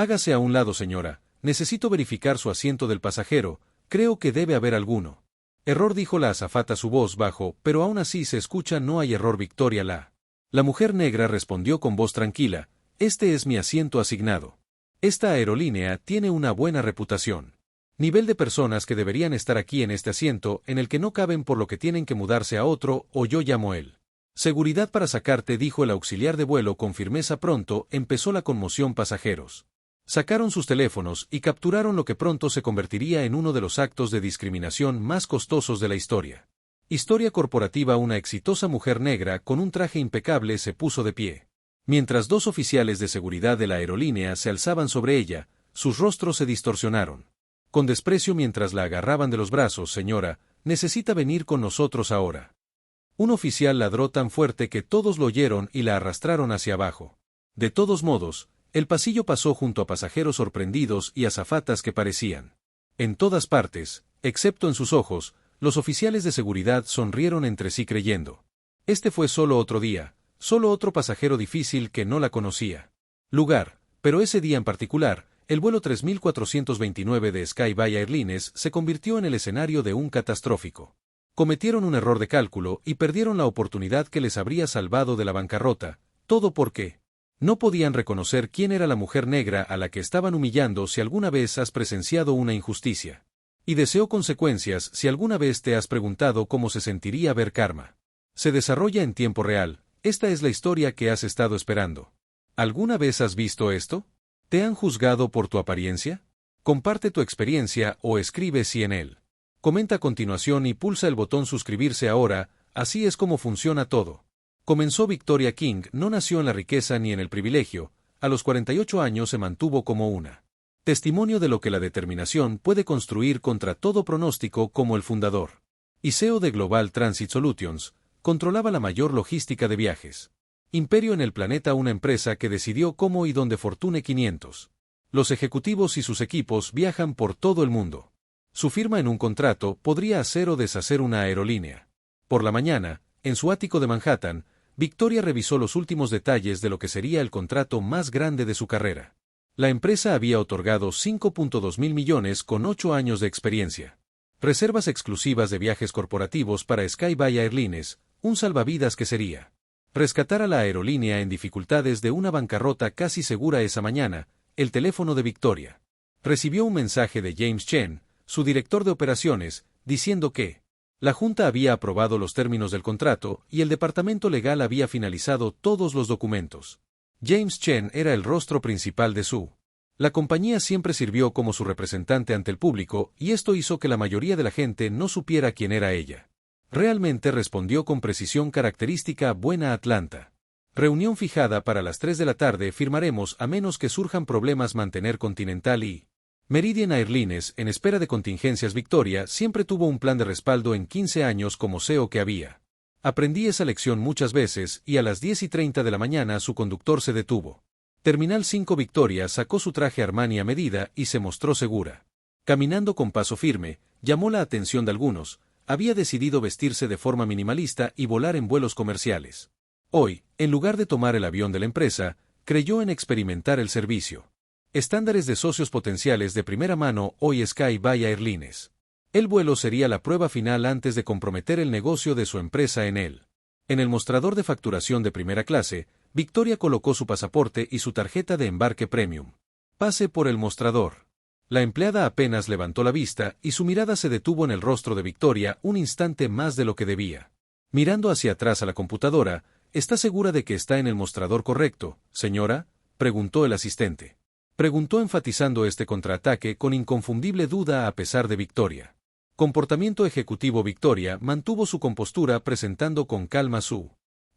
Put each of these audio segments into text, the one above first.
Hágase a un lado, señora. Necesito verificar su asiento del pasajero. Creo que debe haber alguno. Error, dijo la azafata su voz bajo, pero aún así se escucha. No hay error, Victoria. La mujer negra respondió con voz tranquila. Este es mi asiento asignado. Esta aerolínea tiene una buena reputación. Nivel de personas que deberían estar aquí en este asiento, en el que no caben por lo que tienen que mudarse a otro, o yo llamo él. Seguridad para sacarte, dijo el auxiliar de vuelo con firmeza. Pronto empezó la conmoción. Pasajeros sacaron sus teléfonos y capturaron lo que pronto se convertiría en uno de los actos de discriminación más costosos de la historia. Historia corporativa. Una exitosa mujer negra con un traje impecable se puso de pie. Mientras dos oficiales de seguridad de la aerolínea se alzaban sobre ella, sus rostros se distorsionaron. Con desprecio mientras la agarraban de los brazos. Señora, necesita venir con nosotros ahora. Un oficial ladró tan fuerte que todos lo oyeron y la arrastraron hacia abajo. De todos modos, el pasillo pasó junto a pasajeros sorprendidos y azafatas que parecían en todas partes, excepto en sus ojos. Los oficiales de seguridad sonrieron entre sí creyendo. Este fue solo otro día, solo otro pasajero difícil que no la conocía. Lugar, pero ese día en particular, el vuelo 3429 de Skybay Airlines se convirtió en el escenario de un catastrófico. Cometieron un error de cálculo y perdieron la oportunidad que les habría salvado de la bancarrota, todo porque no podían reconocer quién era la mujer negra a la que estaban humillando. Si alguna vez has presenciado una injusticia y deseo consecuencias, si alguna vez te has preguntado cómo se sentiría ver karma se desarrolla en tiempo real, esta es la historia que has estado esperando. ¿Alguna vez has visto esto? ¿Te han juzgado por tu apariencia? Comparte tu experiencia o escribe si en él. Comenta a continuación y pulsa el botón suscribirse ahora. Así es como funciona todo. Comenzó. Victoria King no nació en la riqueza ni en el privilegio. A los 48 años se mantuvo como una testimonio de lo que la determinación puede construir contra todo pronóstico. Como el fundador y CEO de Global Transit Solutions, controlaba la mayor logística de viajes imperio en el planeta, una empresa que decidió cómo y dónde Fortune 500. Los ejecutivos y sus equipos viajan por todo el mundo. Su firma en un contrato podría hacer o deshacer una aerolínea. Por la mañana, en su ático de Manhattan, Victoria revisó los últimos detalles de lo que sería el contrato más grande de su carrera. La empresa había otorgado 5.2 mil millones con 8 años de experiencia. Reservas exclusivas de viajes corporativos para Skybay Airlines, un salvavidas que sería rescatar a la aerolínea en dificultades de una bancarrota casi segura. Esa mañana, el teléfono de Victoria recibió un mensaje de James Chen, su director de operaciones, diciendo que la Junta había aprobado los términos del contrato y el departamento legal había finalizado todos los documentos. James Chen era el rostro principal de la compañía. Siempre sirvió como su representante ante el público y esto hizo que la mayoría de la gente no supiera quién era ella. Realmente respondió con precisión característica. Buena Atlanta. Reunión fijada para las 3 de la tarde. Firmaremos a menos que surjan problemas. Mantener Continental y Meridian Airlines en espera de contingencias. Victoria siempre tuvo un plan de respaldo en 15 años como CEO que había. Aprendí esa lección muchas veces y a las 10:30 de la mañana su conductor se detuvo. Terminal 5. Victoria sacó su traje Armani a medida y se mostró segura. Caminando con paso firme, llamó la atención de algunos. Había decidido vestirse de forma minimalista y volar en vuelos comerciales. Hoy, en lugar de tomar el avión de la empresa, creyó en experimentar el servicio. Estándares de socios potenciales de primera mano. Hoy Skybay Airlines. El vuelo sería la prueba final antes de comprometer el negocio de su empresa en él. En el mostrador de facturación de primera clase, Victoria colocó su pasaporte y su tarjeta de embarque premium. Pase por el mostrador. La empleada apenas levantó la vista y su mirada se detuvo en el rostro de Victoria un instante más de lo que debía. Mirando hacia atrás a la computadora, ¿está segura de que está en el mostrador correcto, señora?, preguntó el asistente. Preguntó enfatizando este contraataque con inconfundible duda a pesar de Victoria. Comportamiento ejecutivo. Victoria mantuvo su compostura presentando con calma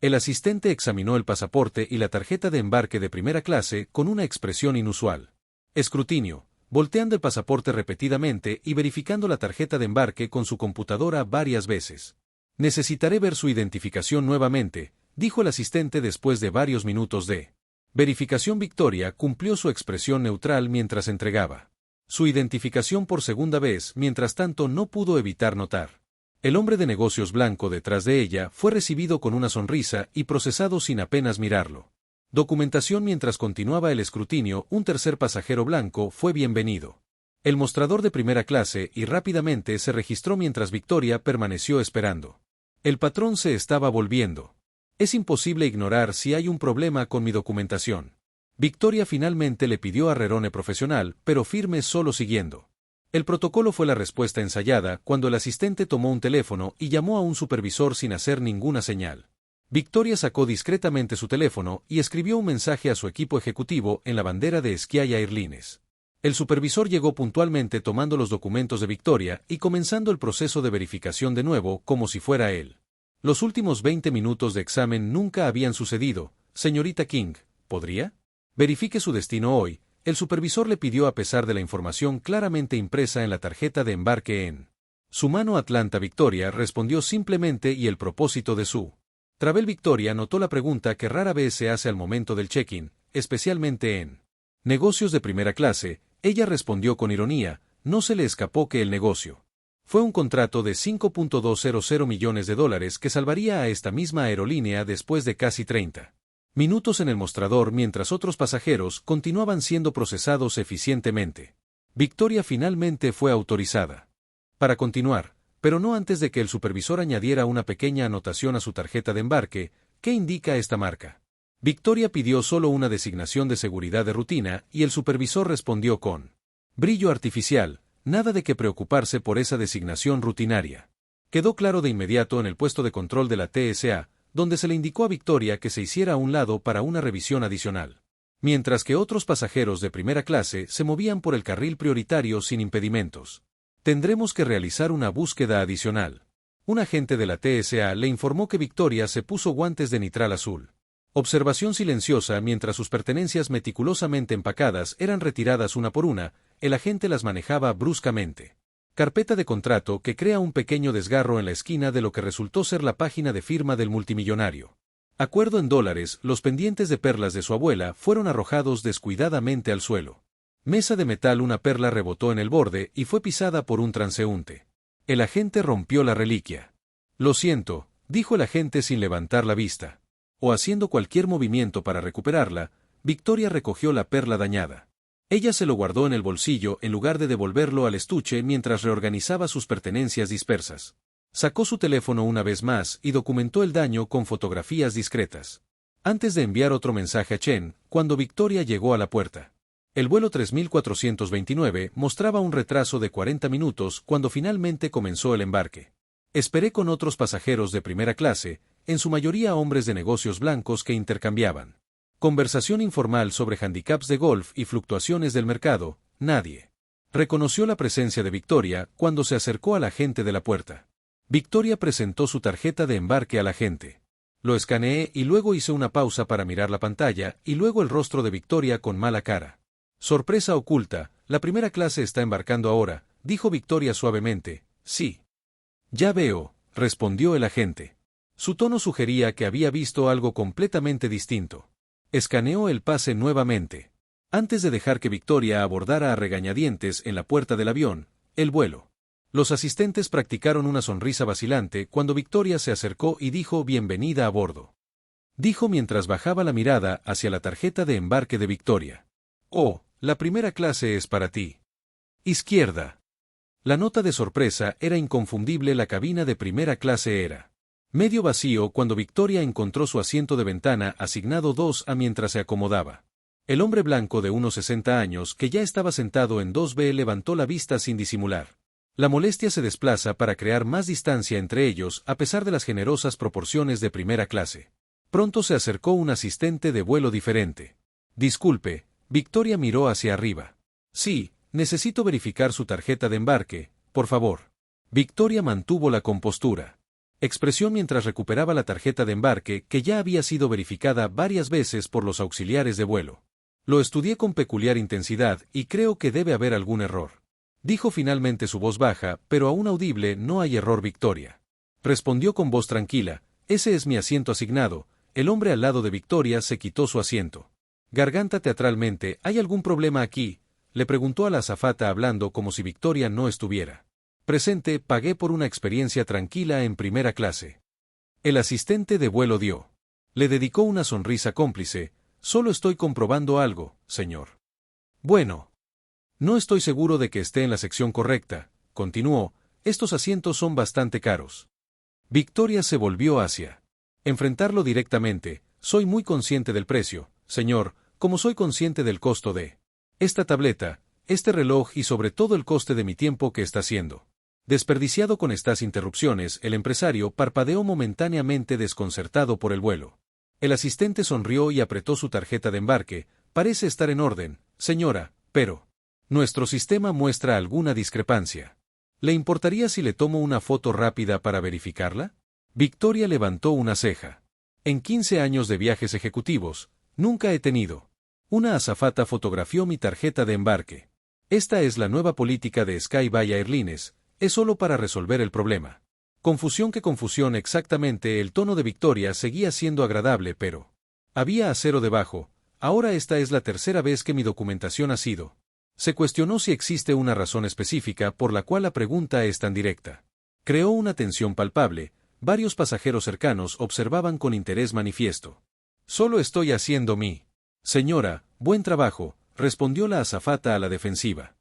El asistente examinó el pasaporte y la tarjeta de embarque de primera clase con una expresión inusual. Escrutinio, volteando el pasaporte repetidamente y verificando la tarjeta de embarque con su computadora varias veces. Necesitaré ver su identificación nuevamente, dijo el asistente después de varios minutos de verificación. Victoria cumplió su expresión neutral mientras entregaba su identificación por segunda vez. Mientras tanto, no pudo evitar notar. El hombre de negocios blanco detrás de ella fue recibido con una sonrisa y procesado sin apenas mirarlo. Documentación. Mientras continuaba el escrutinio, un tercer pasajero blanco fue bienvenido. El mostrador de primera clase y rápidamente se registró mientras Victoria permaneció esperando. El patrón se estaba volviendo. Es imposible ignorar si hay un problema con mi documentación. Victoria finalmente le pidió a Rerone profesional, pero firme solo siguiendo. El protocolo fue la respuesta ensayada cuando el asistente tomó un teléfono y llamó a un supervisor sin hacer ninguna señal. Victoria sacó discretamente su teléfono y escribió un mensaje a su equipo ejecutivo en la bandera de Sky Airlines. El supervisor llegó puntualmente tomando los documentos de Victoria y comenzando el proceso de verificación de nuevo como si fuera él. Los últimos 20 minutos de examen nunca habían sucedido. Señorita King, ¿podría? Verifique su destino hoy. El supervisor le pidió a pesar de la información claramente impresa en la tarjeta de embarque en su mano. Atlanta. Victoria respondió simplemente y el propósito de su travel. Victoria notó la pregunta que rara vez se hace al momento del check-in, especialmente en negocios de primera clase. Ella respondió con ironía, no se le escapó que el negocio fue un contrato de $5.200 millones que salvaría a esta misma aerolínea después de casi 30 minutos en el mostrador mientras otros pasajeros continuaban siendo procesados eficientemente. Victoria finalmente fue autorizada para continuar, pero no antes de que el supervisor añadiera una pequeña anotación a su tarjeta de embarque. ¿Qué indica esta marca? Victoria pidió solo una designación de seguridad de rutina y el supervisor respondió con brillo artificial, nada de qué preocuparse por esa designación rutinaria. Quedó claro de inmediato en el puesto de control de la TSA, donde se le indicó a Victoria que se hiciera a un lado para una revisión adicional. Mientras que otros pasajeros de primera clase se movían por el carril prioritario sin impedimentos. Tendremos que realizar una búsqueda adicional. Un agente de la TSA le informó que Victoria se puso guantes de nitral azul. Observación silenciosa. Mientras sus pertenencias meticulosamente empacadas eran retiradas una por una, el agente las manejaba bruscamente. Carpeta de contrato que crea un pequeño desgarro en la esquina de lo que resultó ser la página de firma del multimillonario. Acuerdo en dólares. Los pendientes de perlas de su abuela fueron arrojados descuidadamente al suelo. Mesa de metal. Una perla rebotó en el borde y fue pisada por un transeúnte. El agente rompió la reliquia. Lo siento, dijo el agente sin levantar la vista. O haciendo cualquier movimiento para recuperarla. Victoria recogió la perla dañada. Ella se lo guardó en el bolsillo en lugar de devolverlo al estuche mientras reorganizaba sus pertenencias dispersas. Sacó su teléfono una vez más y documentó el daño con fotografías discretas. Antes de enviar otro mensaje a Chen, cuando Victoria llegó a la puerta. El vuelo 3429 mostraba un retraso de 40 minutos cuando finalmente comenzó el embarque. Esperé con otros pasajeros de primera clase, en su mayoría hombres de negocios blancos que intercambiaban conversación informal sobre handicaps de golf y fluctuaciones del mercado. Nadie reconoció la presencia de Victoria cuando se acercó al agente de la puerta. Victoria presentó su tarjeta de embarque al agente. Lo escaneé y luego hice una pausa para mirar la pantalla y luego el rostro de Victoria con mala cara. Sorpresa oculta, la primera clase está embarcando ahora, dijo Victoria suavemente. Sí. Ya veo, respondió el agente. Su tono sugería que había visto algo completamente distinto. Escaneó el pase nuevamente. Antes de dejar que Victoria abordara a regañadientes en la puerta del avión, el vuelo. Los asistentes practicaron una sonrisa vacilante cuando Victoria se acercó y dijo bienvenida a bordo. Dijo mientras bajaba la mirada hacia la tarjeta de embarque de Victoria. Oh, la primera clase es para ti. Izquierda. La nota de sorpresa era inconfundible. La cabina de primera clase era medio vacío cuando Victoria encontró su asiento de ventana asignado 2A mientras se acomodaba. El hombre blanco de unos 60 años que ya estaba sentado en 2B levantó la vista sin disimular. La molestia se desplaza para crear más distancia entre ellos a pesar de las generosas proporciones de primera clase. Pronto se acercó un asistente de vuelo diferente. Disculpe, Victoria miró hacia arriba. Sí, necesito verificar su tarjeta de embarque, por favor. Victoria mantuvo la compostura. Expresión mientras recuperaba la tarjeta de embarque que ya había sido verificada varias veces por los auxiliares de vuelo. Lo estudié con peculiar intensidad y creo que debe haber algún error. Dijo finalmente su voz baja, pero aún audible. No hay error, Victoria. Respondió con voz tranquila. Ese es mi asiento asignado. El hombre al lado de Victoria se quitó su asiento. Garganta teatralmente. ¿Hay algún problema aquí?, le preguntó a la azafata hablando como si Victoria no estuviera presente. Pagué por una experiencia tranquila en primera clase. El asistente de vuelo dio. Le dedicó una sonrisa cómplice. Solo estoy comprobando algo, señor. Bueno. No estoy seguro de que esté en la sección correcta, continuó, estos asientos son bastante caros. Victoria se volvió hacia. Enfrentarlo directamente, soy muy consciente del precio, señor, como soy consciente del costo de esta tableta, este reloj y sobre todo el coste de mi tiempo que está siendo desperdiciado con estas interrupciones. El empresario parpadeó momentáneamente desconcertado por el vuelo. El asistente sonrió y apretó su tarjeta de embarque. Parece estar en orden, señora, pero nuestro sistema muestra alguna discrepancia. ¿Le importaría si le tomo una foto rápida para verificarla? Victoria levantó una ceja. En 15 años de viajes ejecutivos, nunca he tenido. Una azafata fotografió mi tarjeta de embarque. Esta es la nueva política de Sky by Airlines, es solo para resolver el problema. Confusión que confusión exactamente. El tono de Victoria seguía siendo agradable, pero había acero debajo. Ahora esta es la tercera vez que mi documentación ha sido. Se cuestionó si existe una razón específica por la cual la pregunta es tan directa. Creó una tensión palpable. Varios pasajeros cercanos observaban con interés manifiesto. Solo estoy haciendo mi. Señora, buen trabajo, respondió la azafata a la defensiva.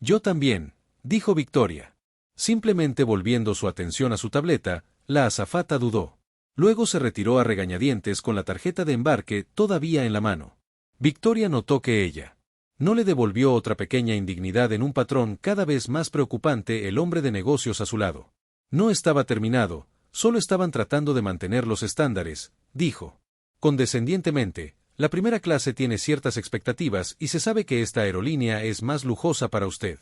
Yo también, dijo Victoria. Simplemente volviendo su atención a su tableta, la azafata dudó. Luego se retiró a regañadientes con la tarjeta de embarque todavía en la mano. Victoria notó que ella no le devolvió otra pequeña indignidad en un patrón cada vez más preocupante. El hombre de negocios a su lado no estaba terminado, solo estaban tratando de mantener los estándares, dijo. Condescendientemente, la primera clase tiene ciertas expectativas y se sabe que esta aerolínea es más lujosa para usted.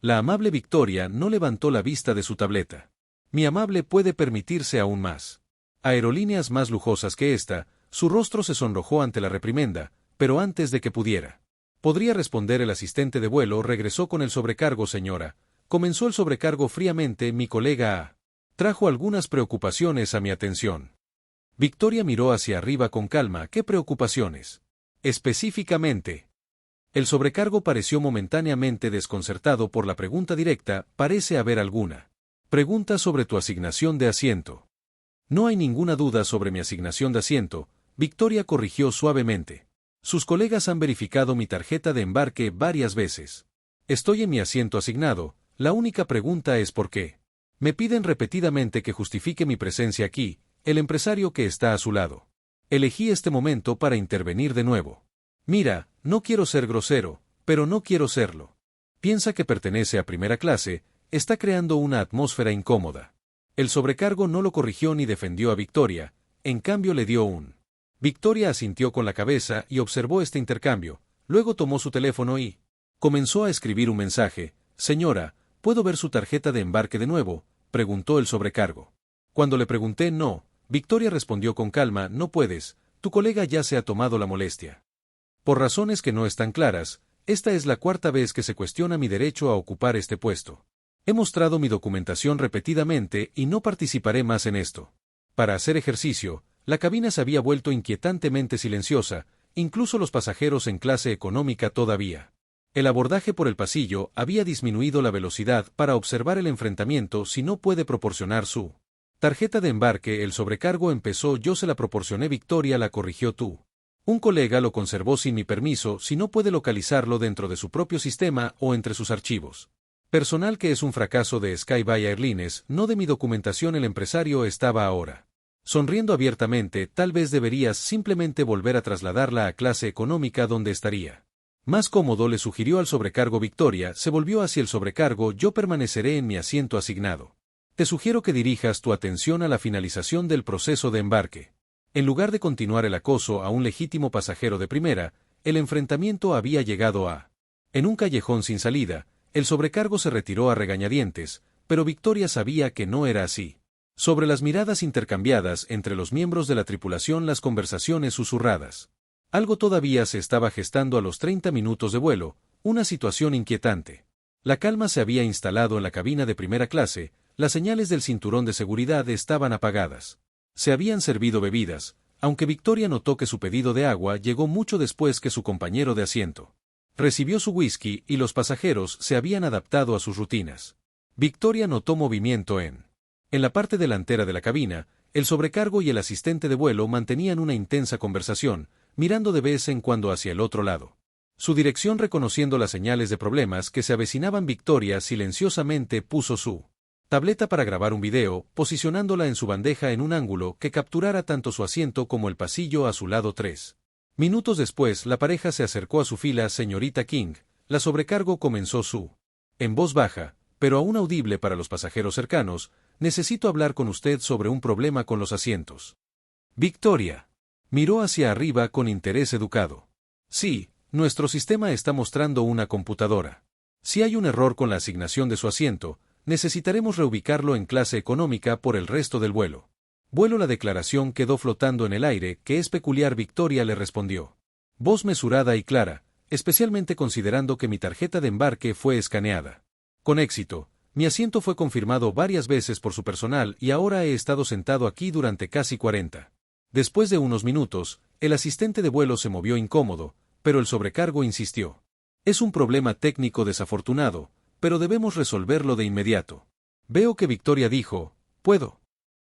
La amable Victoria no levantó la vista de su tableta. Mi amable puede permitirse aún más. Aerolíneas más lujosas que esta. Su rostro se sonrojó ante la reprimenda, pero antes de que pudiera podría responder, el asistente de vuelo regresó con el sobrecargo. Señora, comenzó el sobrecargo fríamente. Mi colega trajo algunas preocupaciones a mi atención. Victoria miró hacia arriba con calma. ¿Qué preocupaciones? Específicamente. El sobrecargo pareció momentáneamente desconcertado por la pregunta directa. ¿Parece haber alguna pregunta sobre tu asignación de asiento? No hay ninguna duda sobre mi asignación de asiento, Victoria corrigió suavemente. Sus colegas han verificado mi tarjeta de embarque varias veces. Estoy en mi asiento asignado, la única pregunta es ¿por qué? Me piden repetidamente que justifique mi presencia aquí. El empresario que está a su lado. Elegí este momento para intervenir de nuevo. Mira, no quiero ser grosero, pero no quiero serlo. Piensa que pertenece a primera clase, está creando una atmósfera incómoda. El sobrecargo no lo corrigió ni defendió a Victoria, en cambio le dio un. Victoria asintió con la cabeza y observó este intercambio, luego tomó su teléfono y comenzó a escribir un mensaje. Señora, ¿puedo ver su tarjeta de embarque de nuevo?, preguntó el sobrecargo. Cuando le pregunté no, Victoria respondió con calma, no puedes, tu colega ya se ha tomado la molestia. Por razones que no están claras, esta es la cuarta vez que se cuestiona mi derecho a ocupar este puesto. He mostrado mi documentación repetidamente y no participaré más en esto. Para hacer ejercicio, la cabina se había vuelto inquietantemente silenciosa, incluso los pasajeros en clase económica todavía. El abordaje por el pasillo había disminuido la velocidad para observar el enfrentamiento. Si no puede proporcionar su tarjeta de embarque, el sobrecargo empezó. Yo se la proporcioné. Victoria la corrigió. Tú. Un colega lo conservó sin mi permiso. Si no puede localizarlo dentro de su propio sistema o entre sus archivos personal, que es un fracaso de Sky by Airlines, no de mi documentación. El empresario estaba ahora sonriendo abiertamente. Tal vez deberías simplemente volver a trasladarla a clase económica donde estaría más cómodo, le sugirió al sobrecargo. Victoria se volvió hacia el sobrecargo. Yo permaneceré en mi asiento asignado. Te sugiero que dirijas tu atención a la finalización del proceso de embarque. En lugar de continuar el acoso a un legítimo pasajero de primera, el enfrentamiento había llegado a. En un callejón sin salida, el sobrecargo se retiró a regañadientes, pero Victoria sabía que no era así. Sobre las miradas intercambiadas entre los miembros de la tripulación, las conversaciones susurradas. Algo todavía se estaba gestando a los 30 minutos de vuelo, una situación inquietante. La calma se había instalado en la cabina de primera clase, las señales del cinturón de seguridad estaban apagadas. Se habían servido bebidas, aunque Victoria notó que su pedido de agua llegó mucho después que su compañero de asiento recibió su whisky y los pasajeros se habían adaptado a sus rutinas. Victoria notó movimiento en la parte delantera de la cabina. El sobrecargo y el asistente de vuelo mantenían una intensa conversación, mirando de vez en cuando hacia el otro lado. Su dirección, reconociendo las señales de problemas que se avecinaban, Victoria silenciosamente puso su tableta para grabar un video, posicionándola en su bandeja en un ángulo que capturara tanto su asiento como el pasillo a su lado. 3 minutos después, la pareja se acercó a su fila. Señorita King, la sobrecargo, comenzó su en voz baja, pero aún audible para los pasajeros cercanos, necesito hablar con usted sobre un problema con los asientos. Victoria miró hacia arriba con interés educado. Sí, nuestro sistema está mostrando una computadora. Si hay un error con la asignación de su asiento, necesitaremos reubicarlo en clase económica por el resto del vuelo. La declaración quedó flotando en el aire. ¿Qué es peculiar? Victoria le respondió. Voz mesurada y clara, especialmente considerando que mi tarjeta de embarque fue escaneada. Con éxito, mi asiento fue confirmado varias veces por su personal y ahora he estado sentado aquí durante casi 40. Después de unos minutos, el asistente de vuelo se movió incómodo, pero el sobrecargo insistió. Es un problema técnico desafortunado, pero debemos resolverlo de inmediato. Veo que Victoria dijo, ¿puedo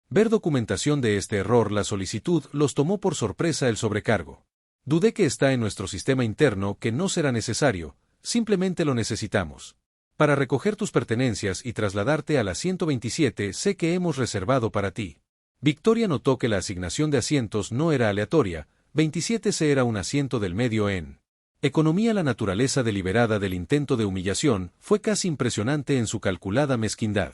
ver documentación de este error? La solicitud los tomó por sorpresa. El sobrecargo. Dudé que está en nuestro sistema interno, que no será necesario, simplemente lo necesitamos para recoger tus pertenencias y trasladarte a la 127. Sé que hemos reservado para ti. Victoria notó que la asignación de asientos no era aleatoria. 27C era un asiento del medio en economía. La naturaleza deliberada del intento de humillación fue casi impresionante en su calculada mezquindad.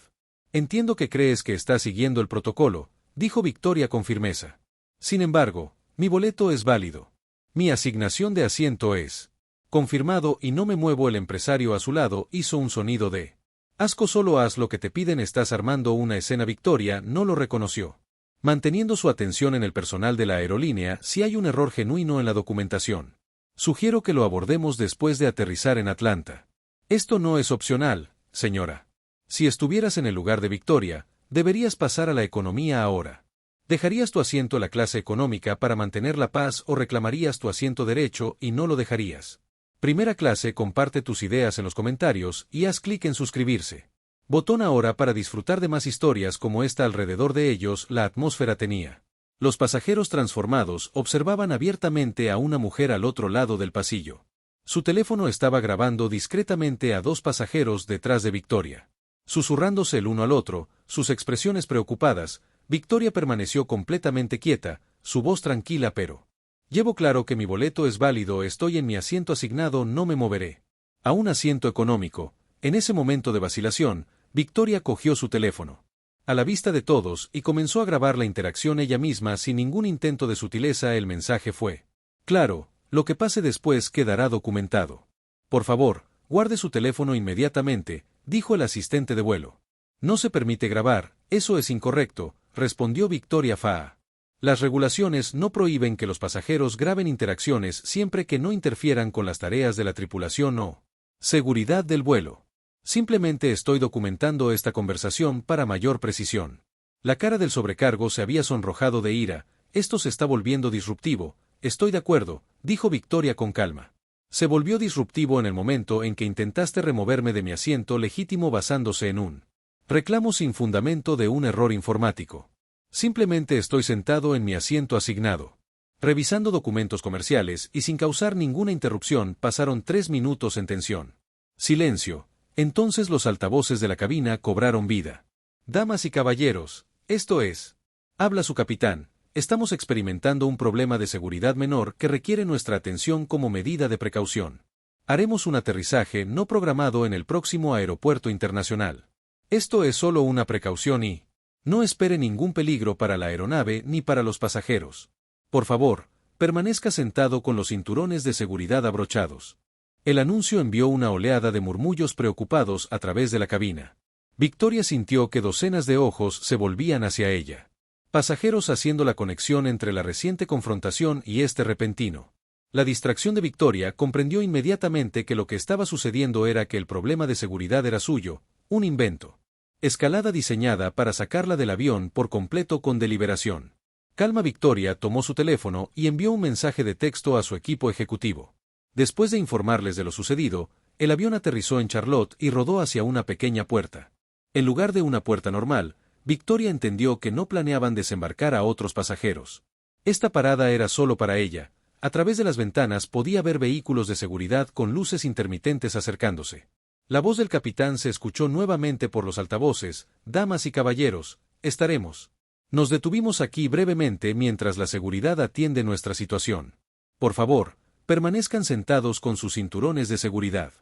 Entiendo que crees que estás siguiendo el protocolo, dijo Victoria con firmeza. Sin embargo, mi boleto es válido. Mi asignación de asiento es confirmado y no me muevo. El empresario a su lado hizo un sonido de asco. Solo haz lo que te piden. Estás armando una escena. Victoria no lo reconoció, manteniendo su atención en el personal de la aerolínea. Si hay un error genuino en la documentación, sugiero que lo abordemos después de aterrizar en Atlanta. Esto no es opcional, señora. Si estuvieras en el lugar de Victoria, deberías pasar a la economía ahora. ¿Dejarías tu asiento a la clase económica para mantener la paz o reclamarías tu asiento derecho y no lo dejarías? Primera clase. Comparte tus ideas en los comentarios y haz clic en suscribirse. Botón ahora para disfrutar de más historias como esta. Alrededor de ellos la atmósfera tenía. Los pasajeros transformados observaban abiertamente a una mujer al otro lado del pasillo. Su teléfono estaba grabando discretamente a 2 pasajeros detrás de Victoria. Susurrándose el uno al otro, sus expresiones preocupadas, Victoria permaneció completamente quieta, su voz tranquila. Pero llevo claro que mi boleto es válido. Estoy en mi asiento asignado, no me moveré. A un asiento económico. En ese momento de vacilación, Victoria cogió su teléfono a la vista de todos y comenzó a grabar la interacción ella misma sin ningún intento de sutileza. El mensaje fue claro: lo que pase después quedará documentado. Por favor, guarde su teléfono inmediatamente, dijo el asistente de vuelo. No se permite grabar, eso es incorrecto, respondió Victoria Faa. Las regulaciones no prohíben que los pasajeros graben interacciones siempre que no interfieran con las tareas de la tripulación o seguridad del vuelo. Simplemente estoy documentando esta conversación para mayor precisión. La cara del sobrecargo se había sonrojado de ira. Esto se está volviendo disruptivo. Estoy de acuerdo, dijo Victoria con calma. Se volvió disruptivo en el momento en que intentaste removerme de mi asiento legítimo basándose en un reclamo sin fundamento de un error informático. Simplemente estoy sentado en mi asiento asignado, revisando documentos comerciales y sin causar ninguna interrupción. Pasaron 3 minutos en tensión. Silencio. Entonces los altavoces de la cabina cobraron vida. Damas y caballeros, esto es. Habla su capitán. Estamos experimentando un problema de seguridad menor que requiere nuestra atención como medida de precaución. Haremos un aterrizaje no programado en el próximo aeropuerto internacional. Esto es solo una precaución y no espere ningún peligro para la aeronave ni para los pasajeros. Por favor, permanezca sentado con los cinturones de seguridad abrochados. El anuncio envió una oleada de murmullos preocupados a través de la cabina. Victoria sintió que docenas de ojos se volvían hacia ella. Pasajeros haciendo la conexión entre la reciente confrontación y este repentino. La distracción de Victoria comprendió inmediatamente que lo que estaba sucediendo era que el problema de seguridad era suyo, un invento. Escalada diseñada para sacarla del avión por completo con deliberación. Calma. Victoria tomó su teléfono y envió un mensaje de texto a su equipo ejecutivo. Después de informarles de lo sucedido, el avión aterrizó en Charlotte y rodó hacia una pequeña puerta. En lugar de una puerta normal, Victoria entendió que no planeaban desembarcar a otros pasajeros. Esta parada era solo para ella, A través de las ventanas podía ver vehículos de seguridad con luces intermitentes acercándose. La voz del capitán se escuchó nuevamente por los altavoces: «Damas y caballeros, estaremos. Nos detuvimos aquí brevemente mientras la seguridad atiende nuestra situación. Por favor, permanezcan sentados con sus cinturones de seguridad».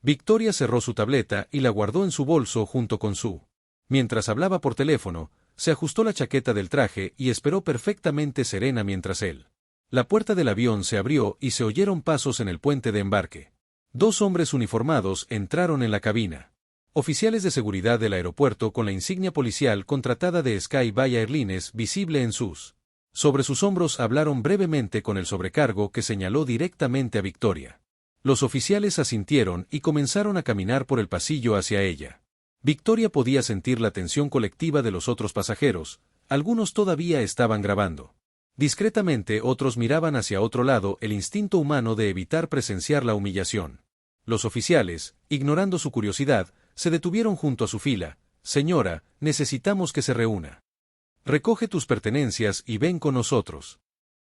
Victoria cerró su tableta y la guardó en su bolso junto con su. Mientras hablaba por teléfono, se ajustó la chaqueta del traje y esperó perfectamente serena mientras él. La puerta del avión se abrió y se oyeron pasos en el puente de embarque. 2 hombres uniformados entraron en la cabina. Oficiales de seguridad del aeropuerto con la insignia policial contratada de Sky Bay Airlines visible en sus. Sobre sus hombros hablaron brevemente con el sobrecargo que señaló directamente a Victoria. Los oficiales asintieron y comenzaron a caminar por el pasillo hacia ella. Victoria podía sentir la tensión colectiva de los otros pasajeros, algunos todavía estaban grabando. Discretamente otros miraban hacia otro lado, el instinto humano de evitar presenciar la humillación. Los oficiales, ignorando su curiosidad, se detuvieron junto a su fila. «Señora, necesitamos que se reúna. Recoge tus pertenencias y ven con nosotros».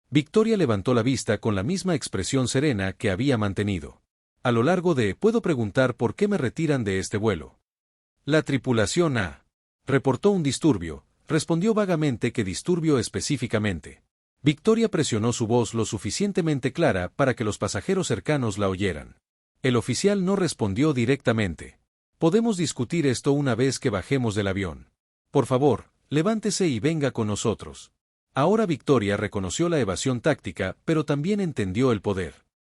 Victoria levantó la vista con la misma expresión serena que había mantenido. A lo largo de «¿Puedo preguntar por qué me retiran de este vuelo?» La tripulación A. Reportó un disturbio, respondió vagamente qué disturbio específicamente. Victoria presionó su voz lo suficientemente clara para que los pasajeros cercanos la oyeran. El oficial no respondió directamente. «Podemos discutir esto una vez que bajemos del avión. Por favor, levántese y venga con nosotros». Ahora Victoria reconoció la evasión táctica, pero también entendió el poder.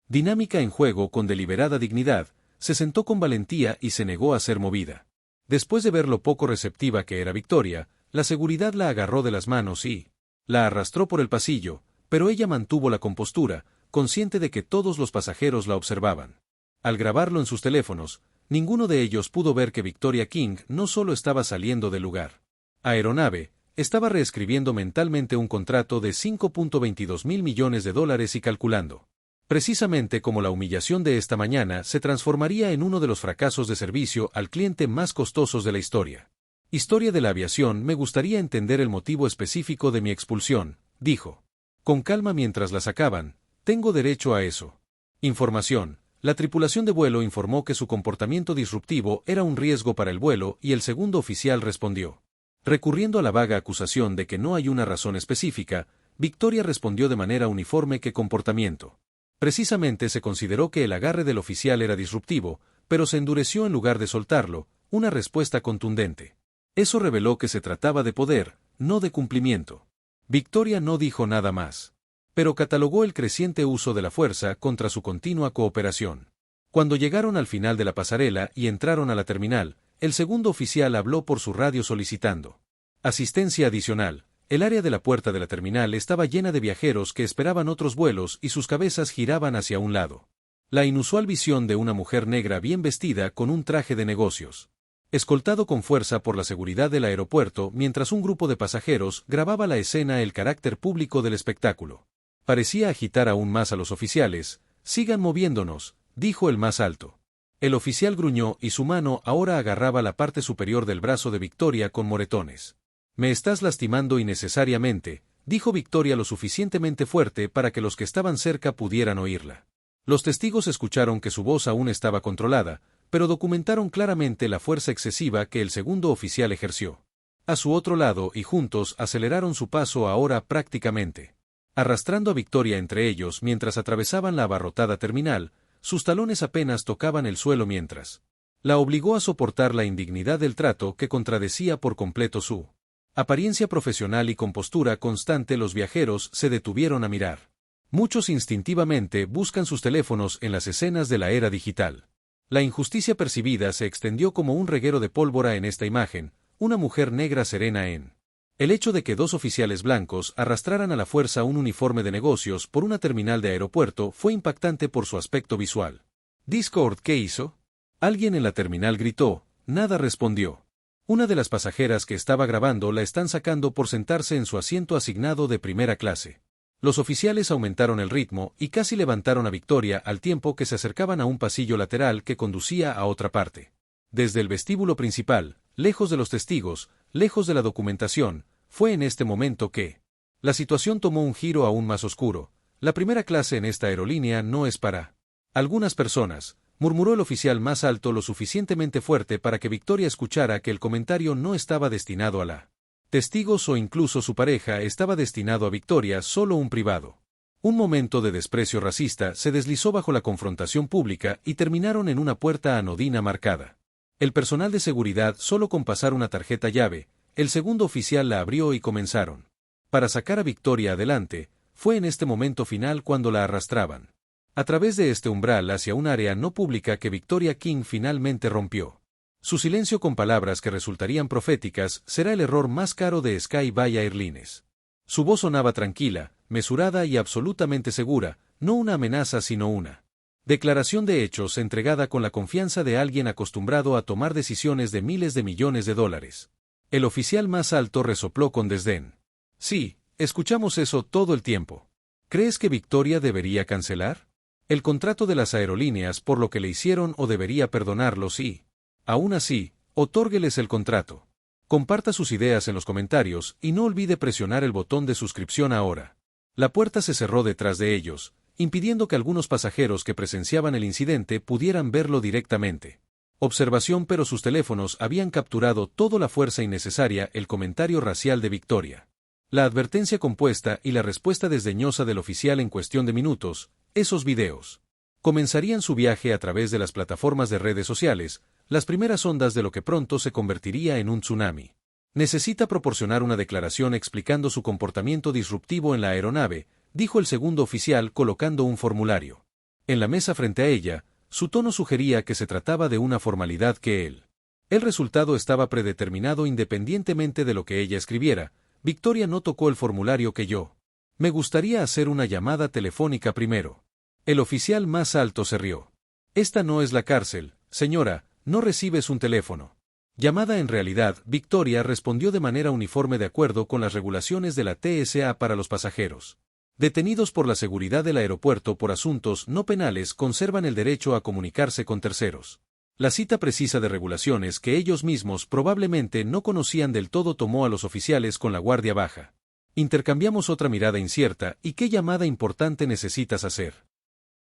Dinámica en juego con deliberada dignidad, se sentó con valentía y se negó a ser movida. Después de ver lo poco receptiva que era Victoria, la seguridad la agarró de las manos y la arrastró por el pasillo, pero ella mantuvo la compostura, consciente de que todos los pasajeros la observaban. Al grabarlo en sus teléfonos, ninguno de ellos pudo ver que Victoria King no solo estaba saliendo del lugar. Aeronave, estaba reescribiendo mentalmente un contrato de $5.22 mil millones y calculando. Precisamente como la humillación de esta mañana se transformaría en uno de los fracasos de servicio al cliente más costosos de la historia. Historia de la aviación. Me gustaría entender el motivo específico de mi expulsión, dijo. Con calma mientras la sacaban. Tengo derecho a eso. Información. La tripulación de vuelo informó que su comportamiento disruptivo era un riesgo para el vuelo y el segundo oficial respondió. Recurriendo a la vaga acusación de que no hay una razón específica, Victoria respondió de manera uniforme que comportamiento. Precisamente se consideró que el agarre del oficial era disruptivo, pero se endureció en lugar de soltarlo, una respuesta contundente. Eso reveló que se trataba de poder, no de cumplimiento. Victoria no dijo nada más, pero catalogó el creciente uso de la fuerza contra su continua cooperación. Cuando llegaron al final de la pasarela y entraron a la terminal, el segundo oficial habló por su radio solicitando asistencia adicional. El área de la puerta de la terminal estaba llena de viajeros que esperaban otros vuelos y sus cabezas giraban hacia un lado. La inusual visión de una mujer negra bien vestida con un traje de negocios, escoltado con fuerza por la seguridad del aeropuerto mientras un grupo de pasajeros grababa la escena. El carácter público del espectáculo parecía agitar aún más a los oficiales. «Sigan moviéndonos», dijo el más alto. El oficial gruñó y su mano ahora agarraba la parte superior del brazo de Victoria con moretones. «Me estás lastimando innecesariamente», dijo Victoria lo suficientemente fuerte para que los que estaban cerca pudieran oírla. Los testigos escucharon que su voz aún estaba controlada, pero documentaron claramente la fuerza excesiva que el segundo oficial ejerció. A su otro lado y juntos aceleraron su paso ahora prácticamente, arrastrando a Victoria entre ellos mientras atravesaban la abarrotada terminal. Sus talones apenas tocaban el suelo mientras la obligó a soportar la indignidad del trato que contradecía por completo su apariencia profesional y compostura constante. Los viajeros se detuvieron a mirar. Muchos instintivamente buscan sus teléfonos en las escenas de la era digital. La injusticia percibida se extendió como un reguero de pólvora en esta imagen, una mujer negra serena en el hecho de que 2 oficiales blancos arrastraran a la fuerza un uniforme de negocios por una terminal de aeropuerto fue impactante por su aspecto visual. «Discord, ¿qué hizo?». Alguien en la terminal gritó. Nada respondió. Una de las pasajeras que estaba grabando la están sacando por sentarse en su asiento asignado de primera clase. Los oficiales aumentaron el ritmo y casi levantaron a Victoria al tiempo que se acercaban a un pasillo lateral que conducía a otra parte. Desde el vestíbulo principal, lejos de los testigos, lejos de la documentación, fue en este momento que la situación tomó un giro aún más oscuro. la primera clase en esta aerolínea no es para algunas personas, murmuró el oficial más alto lo suficientemente fuerte para que Victoria escuchara que el comentario no estaba destinado a la testigos o incluso su pareja, estaba destinado a Victoria, solo un privado. Un momento de desprecio racista se deslizó bajo la confrontación pública y terminaron en una puerta anodina marcada. El personal de seguridad solo con pasar una tarjeta llave, el segundo oficial la abrió y comenzaron. Para sacar a Victoria adelante, fue en este momento final cuando la arrastraban a través de este umbral hacia un área no pública que Victoria King finalmente rompió. Su silencio con palabras que resultarían proféticas será el error más caro de Sky Bay Airlines. Su voz sonaba tranquila, mesurada y absolutamente segura, no una amenaza sino una declaración de hechos entregada con la confianza de alguien acostumbrado a tomar decisiones de miles de millones de dólares. El oficial más alto resopló con desdén. Sí, escuchamos eso todo el tiempo. ¿Crees que Victoria debería cancelar el contrato de las aerolíneas por lo que le hicieron o debería perdonarlos y, aún así, otórgueles el contrato? Comparta sus ideas en los comentarios y no olvide presionar el botón de suscripción ahora. La puerta se cerró detrás de ellos, impidiendo que algunos pasajeros que presenciaban el incidente pudieran verlo directamente. Observación, pero sus teléfonos habían capturado toda la fuerza innecesaria el comentario racial de Victoria. La advertencia compuesta y la respuesta desdeñosa del oficial en cuestión de minutos, esos videos comenzarían su viaje a través de las plataformas de redes sociales, las primeras ondas de lo que pronto se convertiría en un tsunami. Necesita proporcionar una declaración explicando su comportamiento disruptivo en la aeronave, dijo el segundo oficial colocando un formulario en la mesa frente a ella. Su tono sugería que se trataba de una formalidad que el resultado estaba predeterminado independientemente de lo que ella escribiera. Victoria no tocó el formulario que yo. Me gustaría hacer una llamada telefónica primero. El oficial más alto se rió. Esta no es la cárcel, señora, no recibes un teléfono. Llamada en realidad, Victoria respondió de manera uniforme de acuerdo con las regulaciones de la TSA para los pasajeros detenidos por la seguridad del aeropuerto por asuntos no penales conservan el derecho a comunicarse con terceros. La cita precisa de regulaciones que ellos mismos probablemente no conocían del todo tomó a los oficiales con la guardia baja. Intercambiamos otra mirada incierta. ¿Y qué llamada importante necesitas hacer?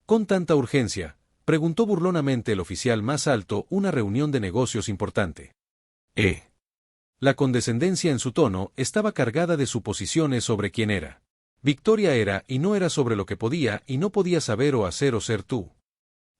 Con tanta urgencia, preguntó burlonamente el oficial más alto. Una reunión de negocios importante. La condescendencia en su tono estaba cargada de suposiciones sobre quién era. Victoria era y no era sobre lo que podía y no podía saber o hacer o ser tú.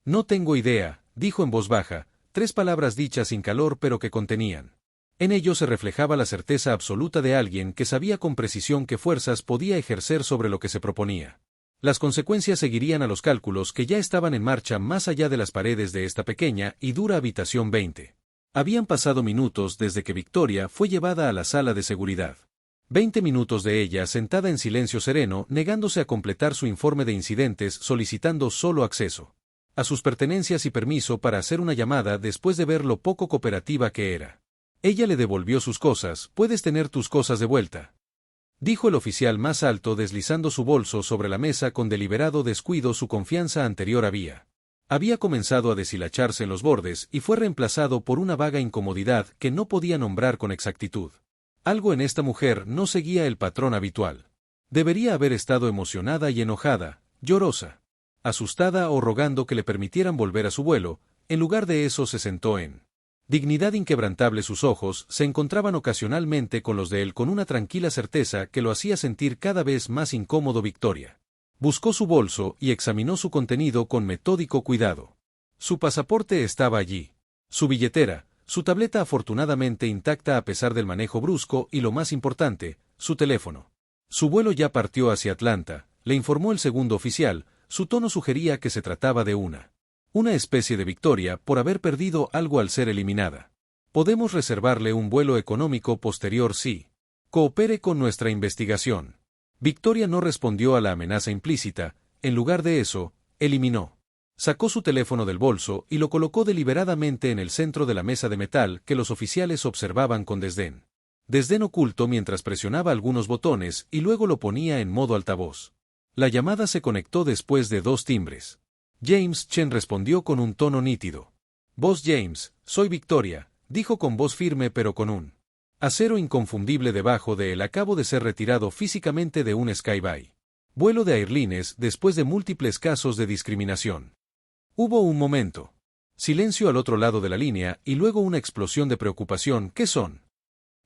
No tengo idea, dijo en voz baja, 3 palabras dichas sin calor pero que contenían. En ello se reflejaba la certeza absoluta de alguien que sabía con precisión qué fuerzas podía ejercer sobre lo que se proponía. Las consecuencias seguirían a los cálculos que ya estaban en marcha más allá de las paredes de esta pequeña y dura habitación 20. Habían pasado minutos desde que Victoria fue llevada a la sala de seguridad. 20 minutos de ella sentada en silencio sereno, negándose a completar su informe de incidentes, solicitando solo acceso a sus pertenencias y permiso para hacer una llamada después de ver lo poco cooperativa que era. Ella le devolvió sus cosas. Puedes tener tus cosas de vuelta, dijo el oficial más alto deslizando su bolso sobre la mesa con deliberado descuido. Su confianza anterior había comenzado a deshilacharse en los bordes y fue reemplazado por una vaga incomodidad que no podía nombrar con exactitud. Algo en esta mujer no seguía el patrón habitual. Debería haber estado emocionada y enojada, llorosa, asustada o rogando que le permitieran volver a su vuelo. En lugar de eso se sentó en dignidad inquebrantable. Sus ojos se encontraban ocasionalmente con los de él con una tranquila certeza que lo hacía sentir cada vez más incómodo. Victoria buscó su bolso y examinó su contenido con metódico cuidado. Su pasaporte estaba allí. Su billetera, su tableta afortunadamente intacta a pesar del manejo brusco y, lo más importante, su teléfono. Su vuelo ya partió hacia Atlanta, le informó el segundo oficial. Su tono sugería que se trataba de una especie de victoria por haber perdido algo al ser eliminada. Podemos reservarle un vuelo económico posterior si coopere con nuestra investigación. Victoria no respondió a la amenaza implícita. En lugar de eso, eliminó. Sacó su teléfono del bolso y lo colocó deliberadamente en el centro de la mesa de metal que los oficiales observaban con desdén. Desdén oculto mientras presionaba algunos botones y luego lo ponía en modo altavoz. La llamada se conectó después de 2 timbres. James Chen respondió con un tono nítido. «Boss James, soy Victoria», dijo con voz firme pero con un acero inconfundible debajo de él. Acabo de ser retirado físicamente de un Sky Bay. Vuelo de Airlines después de múltiples casos de discriminación. Hubo un momento. Silencio al otro lado de la línea y luego una explosión de preocupación. ¿Qué son?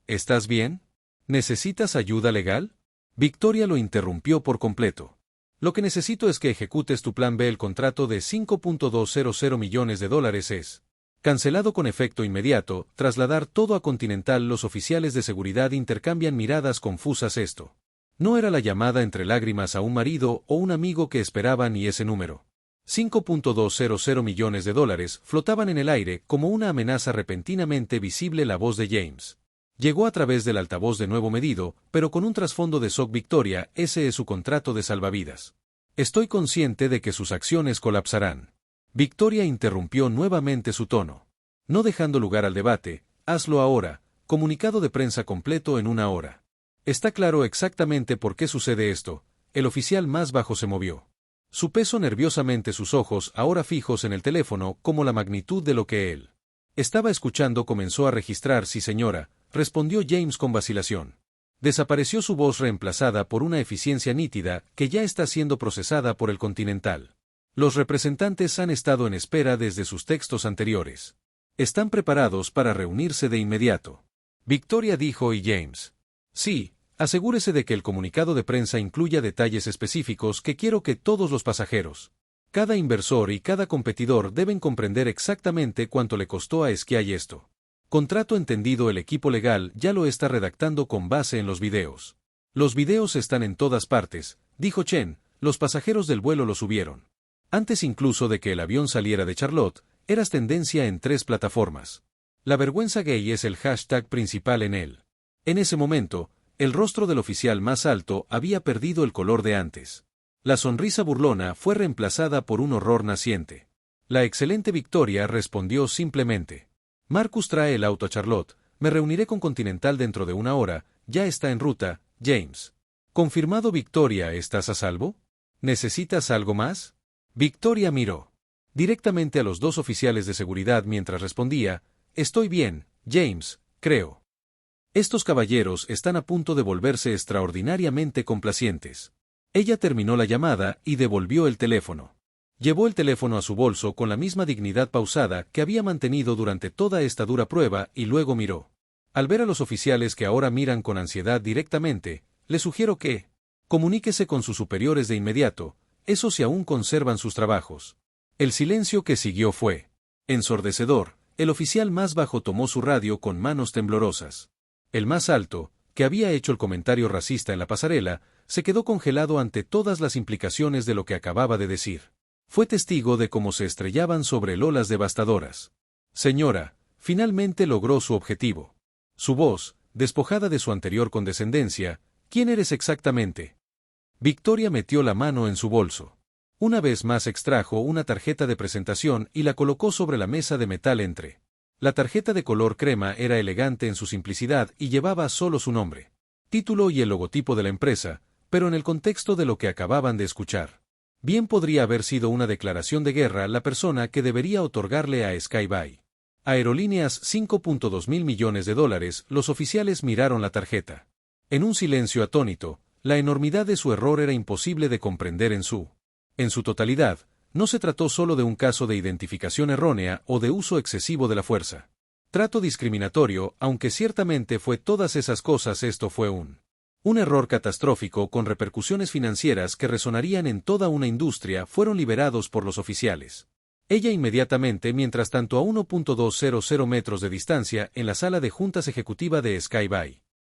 ¿Estás bien? ¿Necesitas ayuda legal? Victoria lo interrumpió por completo. Lo que necesito es que ejecutes tu plan B. El contrato de $5.200 millones es cancelado con efecto inmediato. Trasladar todo a Continental. Los oficiales de seguridad intercambian miradas confusas. Esto no era la llamada entre lágrimas a un marido o un amigo que esperaban, y ese número. $5.200 millones flotaban en el aire como una amenaza repentinamente visible. La voz de James llegó a través del altavoz de nuevo medido, pero con un trasfondo de shock. Victoria, ese es su contrato de salvavidas. Estoy consciente de que sus acciones colapsarán. Victoria interrumpió nuevamente su tono. No dejando lugar al debate. Hazlo ahora. Comunicado de prensa completo en 1 hora. Está claro exactamente por qué sucede esto. El oficial más bajo se movió. Su peso nerviosamente, sus ojos ahora fijos en el teléfono, como la magnitud de lo que él estaba escuchando comenzó a registrar. Sí, señora, respondió James con vacilación. Desapareció su voz, reemplazada por una eficiencia nítida que ya está siendo procesada por el Continental. Los representantes han estado en espera desde sus textos anteriores. Están preparados para reunirse de inmediato. Victoria dijo, y James. Sí. Asegúrese de que el comunicado de prensa incluya detalles específicos que quiero que todos los pasajeros, cada inversor y cada competidor deben comprender exactamente cuánto le costó a Sky esto. Contrato entendido. El equipo legal ya lo está redactando con base en los videos. Los videos están en todas partes, dijo Chen. Los pasajeros del vuelo lo subieron. Antes incluso de que el avión saliera de Charlotte, eras tendencia en 3 plataformas. La vergüenza gay es el hashtag principal en él. En ese momento, el rostro del oficial más alto había perdido el color de antes. La sonrisa burlona fue reemplazada por un horror naciente. La excelente Victoria respondió simplemente. Marcus trae el auto a Charlotte. Me reuniré con Continental dentro de 1 hora. Ya está en ruta, James. Confirmado. Victoria, ¿estás a salvo? ¿Necesitas algo más? Victoria miró directamente a los 2 oficiales de seguridad mientras respondía. Estoy bien, James, creo. Estos caballeros están a punto de volverse extraordinariamente complacientes. Ella terminó la llamada y devolvió el teléfono. Llevó el teléfono a su bolso con la misma dignidad pausada que había mantenido durante toda esta dura prueba y luego miró. Al ver a los oficiales que ahora miran con ansiedad directamente, le sugiero que comuníquese con sus superiores de inmediato, eso si aún conservan sus trabajos. El silencio que siguió fue ensordecedor. El oficial más bajo tomó su radio con manos temblorosas. El más alto, que había hecho el comentario racista en la pasarela, se quedó congelado ante todas las implicaciones de lo que acababa de decir. Fue testigo de cómo se estrellaban sobre él olas devastadoras. Señora, finalmente logró su objetivo. Su voz, despojada de su anterior condescendencia. ¿Quién eres exactamente? Victoria metió la mano en su bolso. Una vez más extrajo una tarjeta de presentación y la colocó sobre la mesa de metal entre. La tarjeta de color crema era elegante en su simplicidad y llevaba solo su nombre, título y el logotipo de la empresa, pero en el contexto de lo que acababan de escuchar, bien podría haber sido una declaración de guerra la persona que debería otorgarle a Sky Aerolíneas $5.2 mil millones. Los oficiales miraron la tarjeta. En un silencio atónito, la enormidad de su error era imposible de comprender en su totalidad. No se trató solo de un caso de identificación errónea o de uso excesivo de la fuerza. Trato discriminatorio, aunque ciertamente fue todas esas cosas. Esto fue un error catastrófico con repercusiones financieras que resonarían en toda una industria. Fueron liberados por los oficiales. Ella inmediatamente, mientras tanto a 1.200 metros de distancia en la sala de juntas ejecutiva de Sky.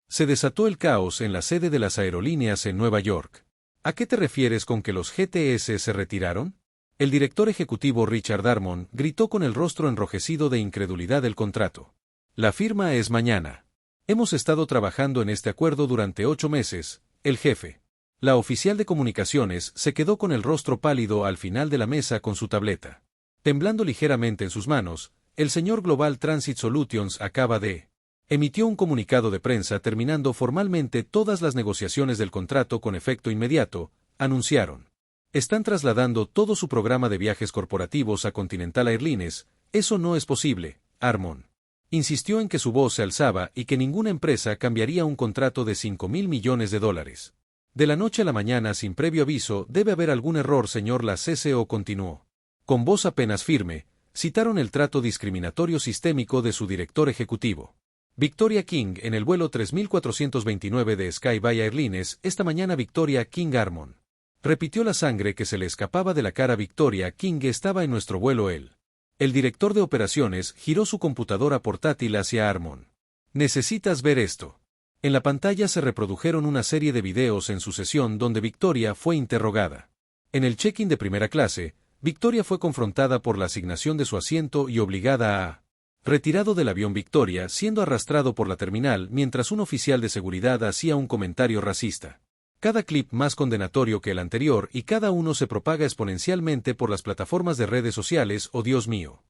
Se desató el caos en la sede de las aerolíneas en Nueva York. ¿A qué te refieres con que los GTS se retiraron? El director ejecutivo Richard Darmon gritó con el rostro enrojecido de incredulidad. El contrato. La firma es mañana. Hemos estado trabajando en este acuerdo durante 8 meses, el jefe. La oficial de comunicaciones se quedó con el rostro pálido al final de la mesa con su tableta. Temblando ligeramente en sus manos, el señor Global Transit Solutions acaba de emitió un comunicado de prensa terminando formalmente todas las negociaciones del contrato con efecto inmediato, anunciaron. Están trasladando todo su programa de viajes corporativos a Continental Airlines. Eso no es posible, Armon. Insistió en que su voz se alzaba y que ninguna empresa cambiaría un contrato de $5.000 millones. De la noche a la mañana sin previo aviso debe haber algún error, señor. La CCO continuó. Con voz apenas firme, citaron el trato discriminatorio sistémico de su director ejecutivo. Victoria King en el vuelo 3429 de Sky by Airlines, esta mañana Victoria King Harmon. Repitió la sangre que se le escapaba de la cara. Victoria King estaba en nuestro vuelo. El director de operaciones giró su computadora portátil hacia Harmon. Necesitas ver esto. En la pantalla se reprodujeron una serie de videos en sucesión donde Victoria fue interrogada. En el check-in de primera clase, Victoria fue confrontada por la asignación de su asiento y obligada a retirado del avión. Victoria siendo arrastrado por la terminal mientras un oficial de seguridad hacía un comentario racista. Cada clip más condenatorio que el anterior y cada uno se propaga exponencialmente por las plataformas de redes sociales. ¡Oh, Dios mío!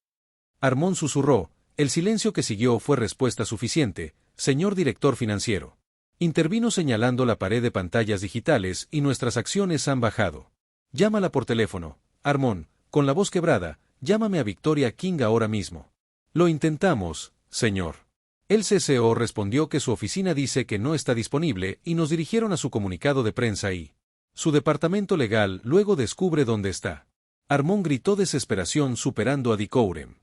Harmon susurró. El silencio que siguió fue respuesta suficiente, señor director financiero. Intervino señalando la pared de pantallas digitales y nuestras acciones han bajado. Llámala por teléfono, Harmon, con la voz quebrada, llámame a Victoria King ahora mismo. Lo intentamos, señor. El CCO respondió que su oficina dice que no está disponible y nos dirigieron a su comunicado de prensa y su departamento legal luego descubre dónde está. Harmon gritó desesperación superando a Decorum.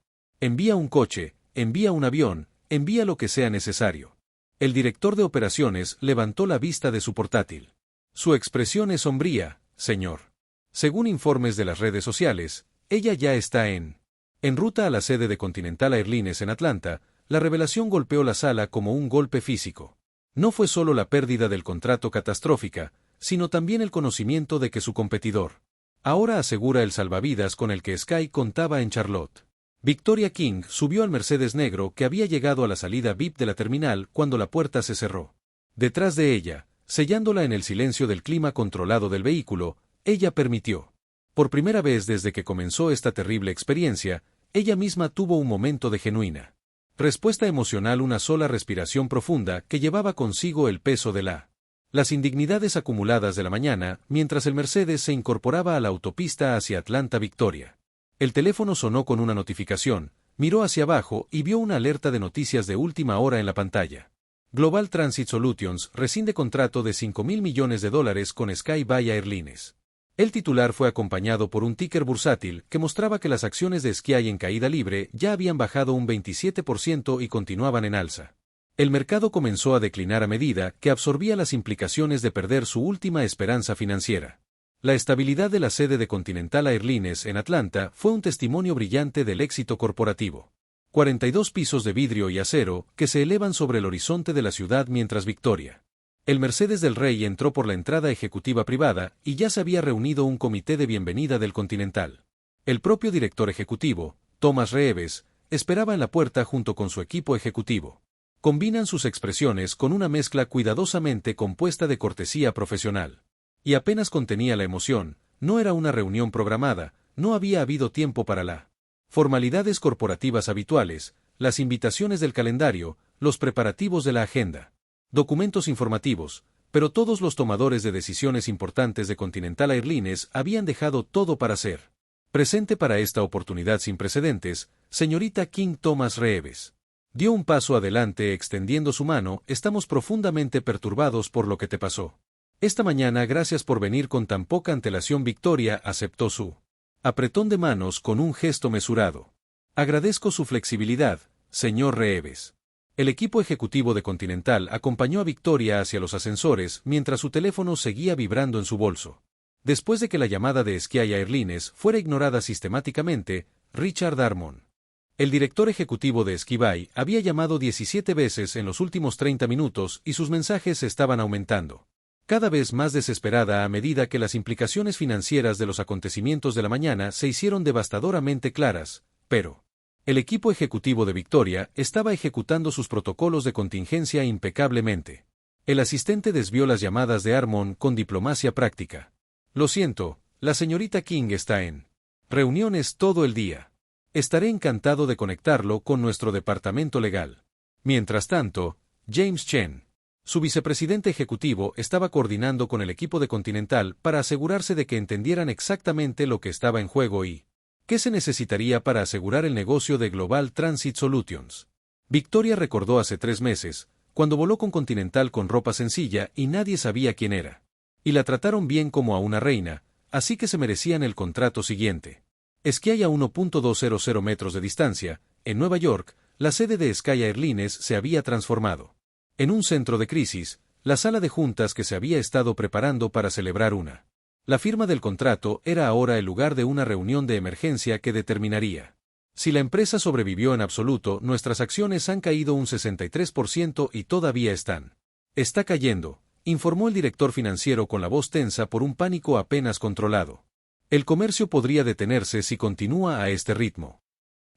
Envía un coche, envía un avión, envía lo que sea necesario. El director de operaciones levantó la vista de su portátil. Su expresión es sombría, señor. Según informes de las redes sociales, ella ya está en ruta a la sede de Continental Airlines en Atlanta. La revelación golpeó la sala como un golpe físico. No fue solo la pérdida del contrato catastrófica, sino también el conocimiento de que su competidor ahora asegura el salvavidas con el que Sky contaba en Charlotte. Victoria King subió al Mercedes negro que había llegado a la salida VIP de la terminal cuando la puerta se cerró. Detrás de ella, sellándola en el silencio del clima controlado del vehículo, ella permitió. Por primera vez desde que comenzó esta terrible experiencia, ella misma tuvo un momento de genuina respuesta emocional, una sola respiración profunda que llevaba consigo el peso de las indignidades acumuladas de la mañana mientras el Mercedes se incorporaba a la autopista hacia Atlanta. Victoria. El teléfono sonó con una notificación, miró hacia abajo y vio una alerta de noticias de última hora en la pantalla. Global Transit Solutions rescinde contrato de $5.000 millones con Sky by Airlines. El titular fue acompañado por un ticker bursátil que mostraba que las acciones de Sky en caída libre ya habían bajado un 27% y continuaban en alza. El mercado comenzó a declinar a medida que absorbía las implicaciones de perder su última esperanza financiera. La estabilidad de la sede de Continental Airlines en Atlanta fue un testimonio brillante del éxito corporativo. 42 pisos de vidrio y acero que se elevan sobre el horizonte de la ciudad mientras Victoria. El Mercedes del Rey entró por la entrada ejecutiva privada y ya se había reunido un comité de bienvenida del Continental. El propio director ejecutivo, Thomas Reeves, esperaba en la puerta junto con su equipo ejecutivo. Combinan sus expresiones con una mezcla cuidadosamente compuesta de cortesía profesional. Y apenas contenía la emoción, no era una reunión programada, no había habido tiempo para las formalidades corporativas habituales, las invitaciones del calendario, los preparativos de la agenda. Documentos informativos, pero todos los tomadores de decisiones importantes de Continental Airlines habían dejado todo para ser presente para esta oportunidad sin precedentes. Señorita King. Thomas Reeves dio un paso adelante extendiendo su mano. Estamos profundamente perturbados por lo que te pasó esta mañana. Gracias por venir con tan poca antelación. Victoria aceptó su apretón de manos con un gesto mesurado. Agradezco su flexibilidad, señor Reeves. El equipo ejecutivo de Continental acompañó a Victoria hacia los ascensores mientras su teléfono seguía vibrando en su bolso. Después de que la llamada de Sky Airlines fuera ignorada sistemáticamente, Richard Harmon, el director ejecutivo de Sky, había llamado 17 veces en los últimos 30 minutos y sus mensajes estaban aumentando. Cada vez más desesperada a medida que las implicaciones financieras de los acontecimientos de la mañana se hicieron devastadoramente claras, pero el equipo ejecutivo de Victoria estaba ejecutando sus protocolos de contingencia impecablemente. El asistente desvió las llamadas de Harmon con diplomacia práctica. Lo siento, la señorita King está en reuniones todo el día. Estaré encantado de conectarlo con nuestro departamento legal. Mientras tanto, James Chen, su vicepresidente ejecutivo, estaba coordinando con el equipo de Continental para asegurarse de que entendieran exactamente lo que estaba en juego y ¿qué se necesitaría para asegurar el negocio de Global Transit Solutions? Victoria recordó hace 3 meses, cuando voló con Continental con ropa sencilla y nadie sabía quién era. Y la trataron bien como a una reina, así que se merecían el contrato siguiente. Sky a 1.200 metros de distancia, en Nueva York, la sede de Sky Airlines se había transformado en un centro de crisis, la sala de juntas que se había estado preparando para celebrar una. La firma del contrato era ahora el lugar de una reunión de emergencia que determinaría. Si la empresa sobrevivió en absoluto, nuestras acciones han caído un 63% y todavía están. Está cayendo, informó el director financiero con la voz tensa por un pánico apenas controlado. El comercio podría detenerse si continúa a este ritmo.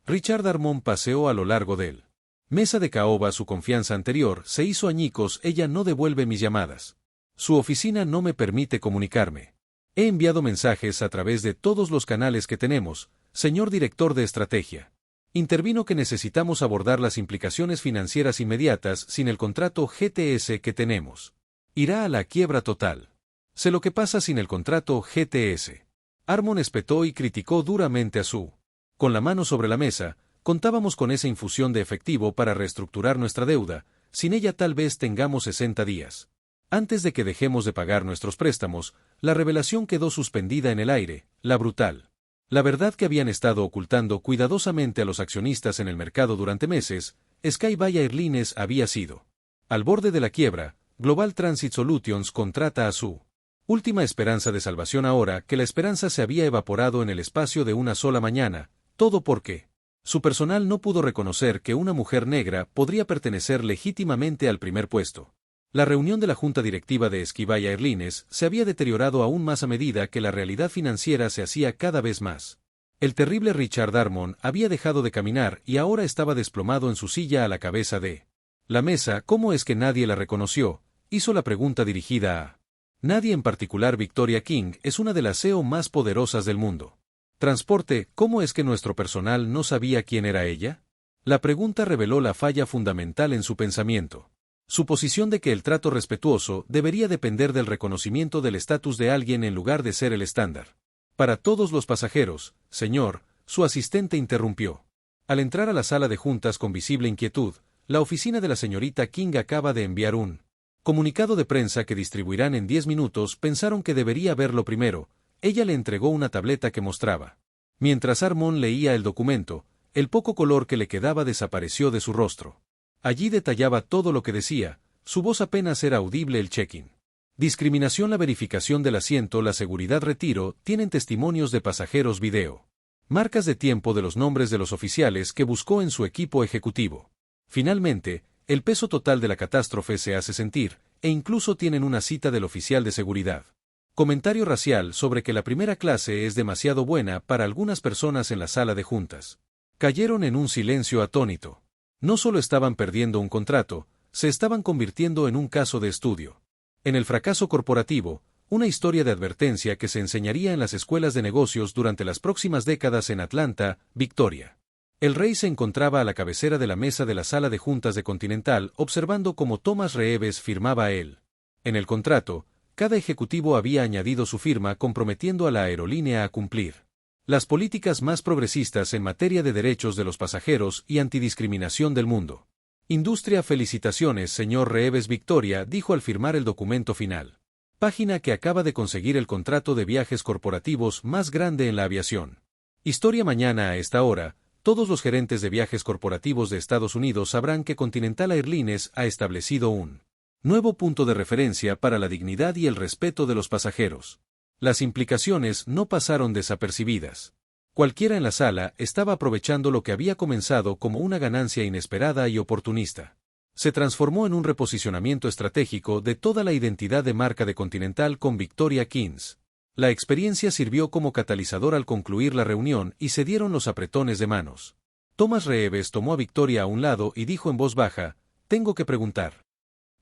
Richard Darmon paseó a lo largo del mesa de caoba. Su confianza anterior se hizo añicos. Ella no devuelve mis llamadas. Su oficina no me permite comunicarme. He enviado mensajes a través de todos los canales que tenemos, señor director de estrategia. Intervino que necesitamos abordar las implicaciones financieras inmediatas. Sin el contrato GTS que tenemos, irá a la quiebra total. Sé lo que pasa sin el contrato GTS. Armon espetó y criticó duramente a Sue. Con la mano sobre la mesa, contábamos con esa infusión de efectivo para reestructurar nuestra deuda. Sin ella tal vez tengamos 60 días. Antes de que dejemos de pagar nuestros préstamos. La revelación quedó suspendida en el aire, la brutal. La verdad que habían estado ocultando cuidadosamente a los accionistas en el mercado durante meses. Sky Bay Airlines había sido al borde de la quiebra. Global Transit Solutions contrata a su última esperanza de salvación ahora que la esperanza se había evaporado en el espacio de una sola mañana, todo porque su personal no pudo reconocer que una mujer negra podría pertenecer legítimamente al primer puesto. La reunión de la junta directiva de Sky Bay Airlines se había deteriorado aún más a medida que la realidad financiera se hacía cada vez más. El terrible Richard Darmon había dejado de caminar y ahora estaba desplomado en su silla a la cabeza de la mesa. ¿Cómo es que nadie la reconoció?, hizo la pregunta dirigida a nadie en particular. Victoria King es una de las CEO más poderosas del mundo. Transporte, ¿cómo es que nuestro personal no sabía quién era ella? La pregunta reveló la falla fundamental en su pensamiento. Su posición de que el trato respetuoso debería depender del reconocimiento del estatus de alguien en lugar de ser el estándar. Para todos los pasajeros, señor, su asistente interrumpió. Al entrar a la sala de juntas con visible inquietud, la oficina de la señorita King acaba de enviar un comunicado de prensa que distribuirán en 10 minutos. Pensaron que debería verlo primero. Ella le entregó una tableta que mostraba. Mientras Armon leía el documento, el poco color que le quedaba desapareció de su rostro. Allí detallaba todo lo que decía, su voz apenas era audible. El check-in. Discriminación, la verificación del asiento, la seguridad, retiro, tienen testimonios de pasajeros, video. Marcas de tiempo de los nombres de los oficiales que buscó en su equipo ejecutivo. Finalmente, el peso total de la catástrofe se hace sentir, e incluso tienen una cita del oficial de seguridad. Comentario racial sobre que la primera clase es demasiado buena para algunas personas en la sala de juntas. Cayeron en un silencio atónito. No solo estaban perdiendo un contrato, se estaban convirtiendo en un caso de estudio. En el fracaso corporativo, una historia de advertencia que se enseñaría en las escuelas de negocios durante las próximas décadas en Atlanta, Victoria. El rey se encontraba a la cabecera de la mesa de la sala de juntas de Continental observando cómo Thomas Reeves firmaba él. En el contrato, cada ejecutivo había añadido su firma comprometiendo a la aerolínea a cumplir las políticas más progresistas en materia de derechos de los pasajeros y antidiscriminación del mundo. Industria. Felicitaciones, señor Reeves, Victoria dijo al firmar el documento final. Página que acaba de conseguir el contrato de viajes corporativos más grande en la aviación. Historia. Mañana a esta hora, todos los gerentes de viajes corporativos de Estados Unidos sabrán que Continental Airlines ha establecido un nuevo punto de referencia para la dignidad y el respeto de los pasajeros. Las implicaciones no pasaron desapercibidas. Cualquiera en la sala estaba aprovechando lo que había comenzado como una ganancia inesperada y oportunista. Se transformó en un reposicionamiento estratégico de toda la identidad de marca de Continental con Victoria Kings. La experiencia sirvió como catalizador al concluir la reunión y se dieron los apretones de manos. Thomas Reeves tomó a Victoria a un lado y dijo en voz baja, «Tengo que preguntar.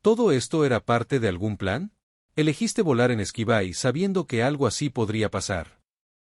¿Todo esto era parte de algún plan? Elegiste volar en Sky Bay sabiendo que algo así podría pasar».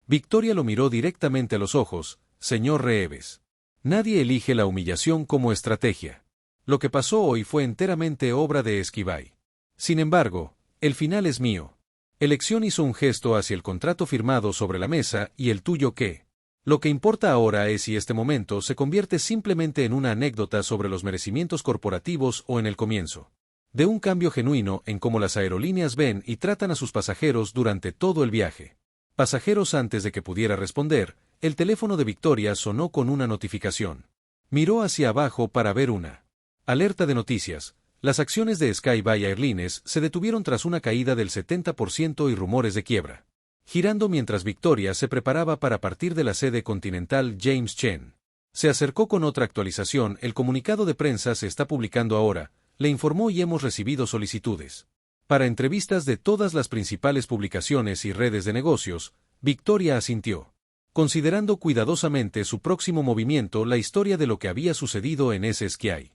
Victoria lo miró directamente a los ojos, «Señor Reeves. Nadie elige la humillación como estrategia. Lo que pasó hoy fue enteramente obra de Sky Bay. Sin embargo, el final es mío». Elección hizo un gesto hacia el contrato firmado sobre la mesa. ¿Y el tuyo qué? Lo que importa ahora es si este momento se convierte simplemente en una anécdota sobre los merecimientos corporativos o en el comienzo de un cambio genuino en cómo las aerolíneas ven y tratan a sus pasajeros durante todo el viaje. Pasajeros. Antes de que pudiera responder, el teléfono de Victoria sonó con una notificación. Miró hacia abajo para ver una alerta de noticias. Las acciones de Sky Bay Airlines se detuvieron tras una caída del 70% y rumores de quiebra. Girando mientras Victoria se preparaba para partir de la sede continental, James Chen se acercó con otra actualización. El comunicado de prensa se está publicando ahora, le informó, y hemos recibido solicitudes para entrevistas de todas las principales publicaciones y redes de negocios. Victoria asintió, considerando cuidadosamente su próximo movimiento, la historia de lo que había sucedido en ese Sky.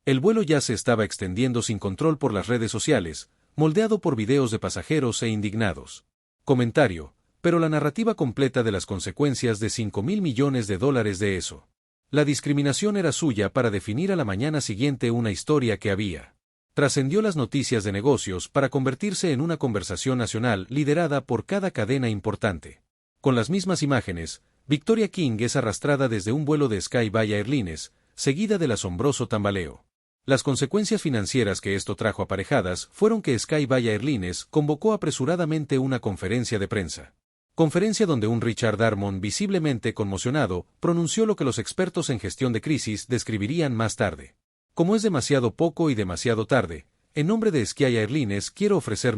El vuelo ya se estaba extendiendo sin control por las redes sociales, moldeado por videos de pasajeros e indignados. Comentario, pero la narrativa completa de las consecuencias de $5.000 millones de eso. La discriminación era suya para definir a la mañana siguiente una historia que había trascendió las noticias de negocios para convertirse en una conversación nacional liderada por cada cadena importante. Con las mismas imágenes, Victoria King es arrastrada desde un vuelo de Sky Bay Airlines, seguida del asombroso tambaleo. Las consecuencias financieras que esto trajo aparejadas fueron que Sky Bay Airlines convocó apresuradamente una conferencia de prensa. Conferencia donde un Richard Darmon, visiblemente conmocionado, pronunció lo que los expertos en gestión de crisis describirían más tarde. Como es demasiado poco y demasiado tarde, en nombre de Sky Airlines quiero ofrecer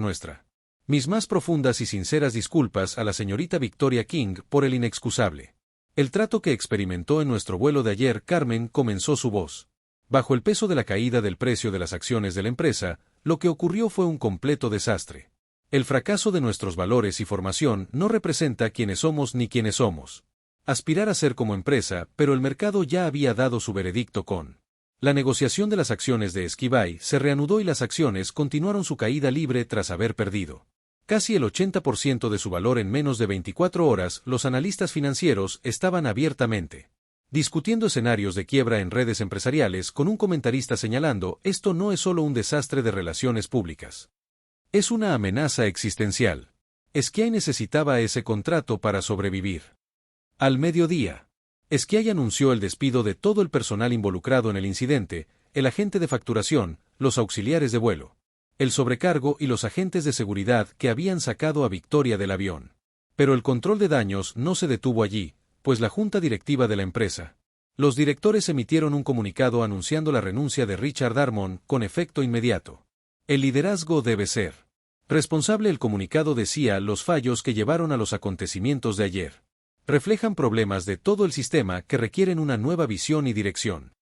mis más profundas y sinceras disculpas a la señorita Victoria King por el inexcusable el trato que experimentó en nuestro vuelo de ayer. Carmen, comenzó su voz. Bajo el peso de la caída del precio de las acciones de la empresa, lo que ocurrió fue un completo desastre. El fracaso de nuestros valores y formación no representa quiénes somos ni quiénes somos. Aspirar a ser como empresa, pero el mercado ya había dado su veredicto con la negociación de las acciones de Sky Bay se reanudó y las acciones continuaron su caída libre tras haber perdido casi el 80% de su valor en menos de 24 horas. Los analistas financieros estaban abiertamente discutiendo escenarios de quiebra en redes empresariales, con un comentarista señalando: esto no es solo un desastre de relaciones públicas. Es una amenaza existencial. Sky necesitaba ese contrato para sobrevivir. Al mediodía, Sky anunció el despido de todo el personal involucrado en el incidente, el agente de facturación, los auxiliares de vuelo, el sobrecargo y los agentes de seguridad que habían sacado a Victoria del avión. Pero el control de daños no se detuvo allí, pues la junta directiva de la empresa, los directores, emitieron un comunicado anunciando la renuncia de Richard Darmon con efecto inmediato. El liderazgo debe ser responsable. El comunicado decía: los fallos que llevaron a los acontecimientos de ayer reflejan problemas de todo el sistema que requieren una nueva visión y dirección.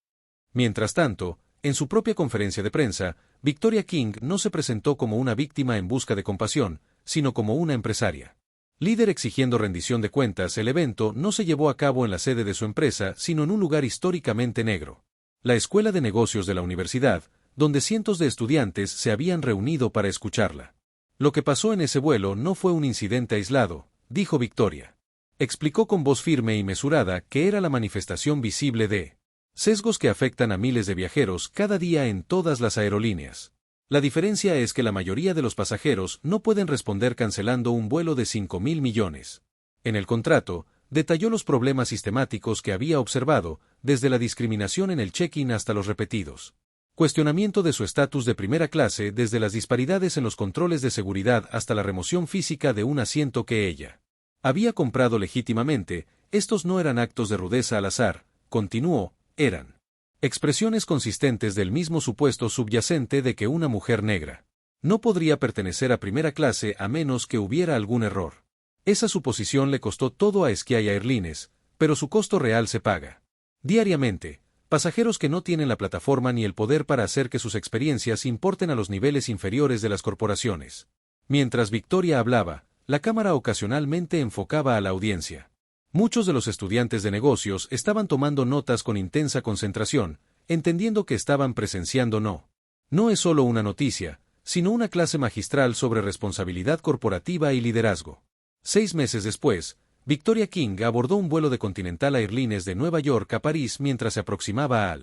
Mientras tanto, en su propia conferencia de prensa, Victoria King no se presentó como una víctima en busca de compasión, sino como una empresaria líder exigiendo rendición de cuentas. El evento no se llevó a cabo en la sede de su empresa, sino en un lugar históricamente negro: la Escuela de Negocios de la universidad, donde cientos de estudiantes se habían reunido para escucharla. Lo que pasó en ese vuelo no fue un incidente aislado, dijo Victoria. Explicó con voz firme y mesurada que era la manifestación visible de sesgos que afectan a miles de viajeros cada día en todas las aerolíneas. La diferencia es que la mayoría de los pasajeros no pueden responder cancelando un vuelo de $5.000 millones. En el contrato, detalló los problemas sistemáticos que había observado, desde la discriminación en el check-in hasta los repetidos cuestionamiento de su estatus de primera clase, desde las disparidades en los controles de seguridad hasta la remoción física de un asiento que ella había comprado legítimamente. Estos no eran actos de rudeza al azar, continuó, eran expresiones consistentes del mismo supuesto subyacente de que una mujer negra no podría pertenecer a primera clase a menos que hubiera algún error. Esa suposición le costó todo a Sky Airlines, pero su costo real se paga diariamente. Pasajeros que no tienen la plataforma ni el poder para hacer que sus experiencias importen a los niveles inferiores de las corporaciones. Mientras Victoria hablaba, la cámara ocasionalmente enfocaba a la audiencia. Muchos de los estudiantes de negocios estaban tomando notas con intensa concentración, entendiendo que estaban presenciando no es solo una noticia, sino una clase magistral sobre responsabilidad corporativa y liderazgo. 6 meses después, Victoria King abordó un vuelo de Continental Airlines de Nueva York a París mientras se aproximaba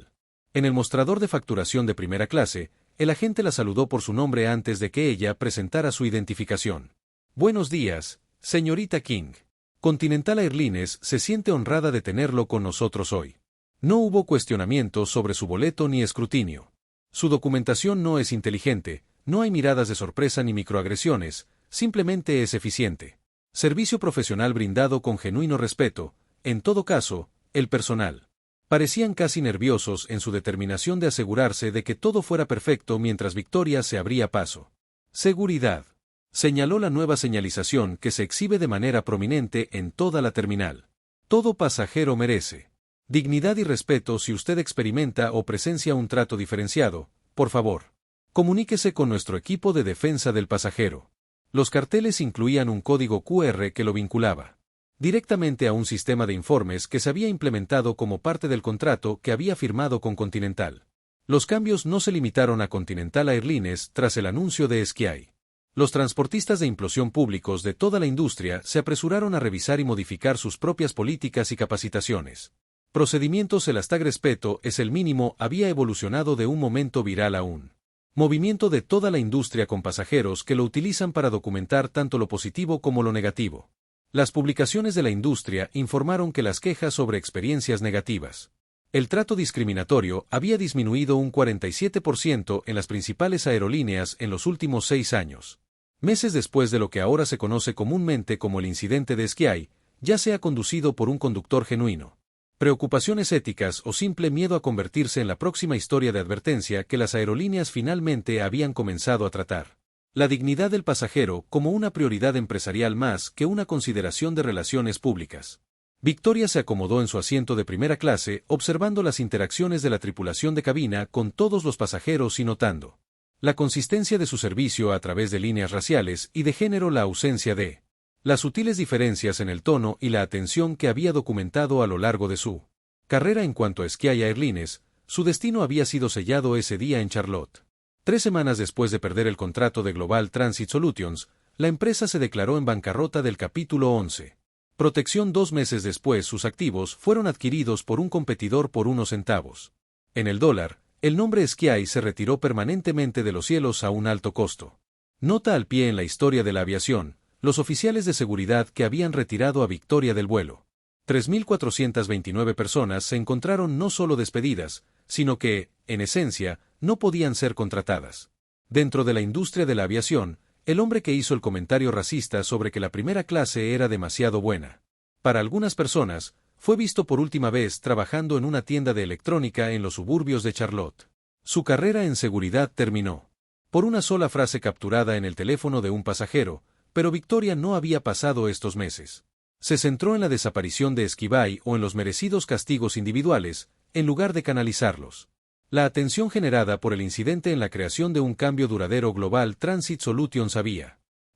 en el mostrador de facturación de primera clase, el agente la saludó por su nombre antes de que ella presentara su identificación. Buenos días, señorita King. Continental Airlines se siente honrada de tenerlo con nosotros hoy. No hubo cuestionamiento sobre su boleto ni escrutinio. Su documentación no es inteligente, no hay miradas de sorpresa ni microagresiones, simplemente es eficiente. Servicio profesional brindado con genuino respeto, en todo caso, el personal. Parecían casi nerviosos en su determinación de asegurarse de que todo fuera perfecto mientras Victoria se abría paso. Seguridad. Señaló la nueva señalización que se exhibe de manera prominente en toda la terminal. Todo pasajero merece dignidad y respeto. Si usted experimenta o presencia un trato diferenciado, por favor, comuníquese con nuestro equipo de defensa del pasajero. Los carteles incluían un código QR que lo vinculaba directamente a un sistema de informes que se había implementado como parte del contrato que había firmado con Continental. Los cambios no se limitaron a Continental Airlines tras el anuncio de Sky. Los transportistas de implosión públicos de toda la industria se apresuraron a revisar y modificar sus propias políticas y capacitaciones. Procedimientos. El hashtag respeto es el mínimo había evolucionado de un momento viral a un movimiento de toda la industria con pasajeros que lo utilizan para documentar tanto lo positivo como lo negativo. Las publicaciones de la industria informaron que las quejas sobre experiencias negativas, el trato discriminatorio, había disminuido un 47% en las principales aerolíneas en los últimos 6 años. Meses después de lo que ahora se conoce comúnmente como el incidente de Sky, ya sea conducido por un conductor genuino, preocupaciones éticas o simple miedo a convertirse en la próxima historia de advertencia que las aerolíneas finalmente habían comenzado a tratar la dignidad del pasajero como una prioridad empresarial más que una consideración de relaciones públicas. Victoria se acomodó en su asiento de primera clase, observando las interacciones de la tripulación de cabina con todos los pasajeros y notando la consistencia de su servicio a través de líneas raciales y de género, la ausencia de las sutiles diferencias en el tono y la atención que había documentado a lo largo de su carrera. En cuanto a Sky Airlines, su destino había sido sellado ese día en Charlotte. 3 semanas después de perder el contrato de Global Transit Solutions, la empresa se declaró en bancarrota del capítulo 11. Protección. 2 meses después sus activos fueron adquiridos por un competidor por unos centavos. En el dólar, el nombre Sky se retiró permanentemente de los cielos a un alto costo. Nota al pie en la historia de la aviación, los oficiales de seguridad que habían retirado a Victoria del vuelo. 3.429 personas se encontraron no solo despedidas, sino que, en esencia, no podían ser contratadas. Dentro de la industria de la aviación, el hombre que hizo el comentario racista sobre que la primera clase era demasiado buena para algunas personas, fue visto por última vez trabajando en una tienda de electrónica en los suburbios de Charlotte. Su carrera en seguridad terminó por una sola frase capturada en el teléfono de un pasajero, pero Victoria no había pasado estos meses. Se centró en la desaparición de Esquivay o en los merecidos castigos individuales, en lugar de canalizarlos. La atención generada por el incidente en la creación de un cambio duradero. Global Transit Solutions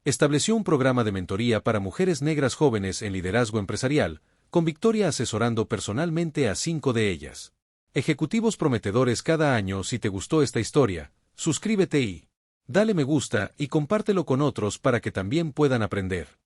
estableció un programa de mentoría para mujeres negras jóvenes en liderazgo empresarial, con Victoria asesorando personalmente a 5 de ellas. Ejecutivos prometedores cada año. Si te gustó esta historia, suscríbete y dale me gusta y compártelo con otros para que también puedan aprender.